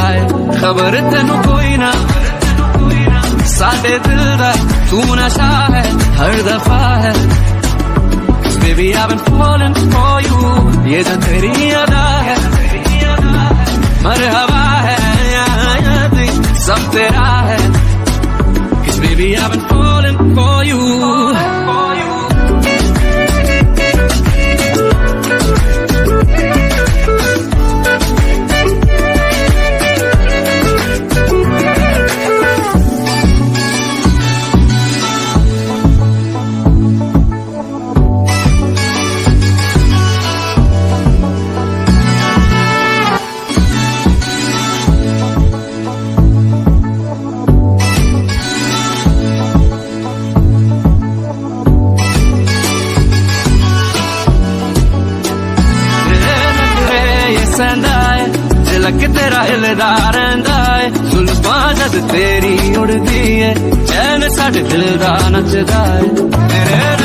है खबर तेनू कोई ना साडे दिल दा तू नशा है हर दफा है Baby I've been falling for you ये जो तेरी अदा है मरहबा है सब तेरा है Cause baby I've been falling for you दिल के तेरा हिलदा रहिंदा है जुल्फां जद तेरी उड़दी है चैन साडे दिल दा नचदा है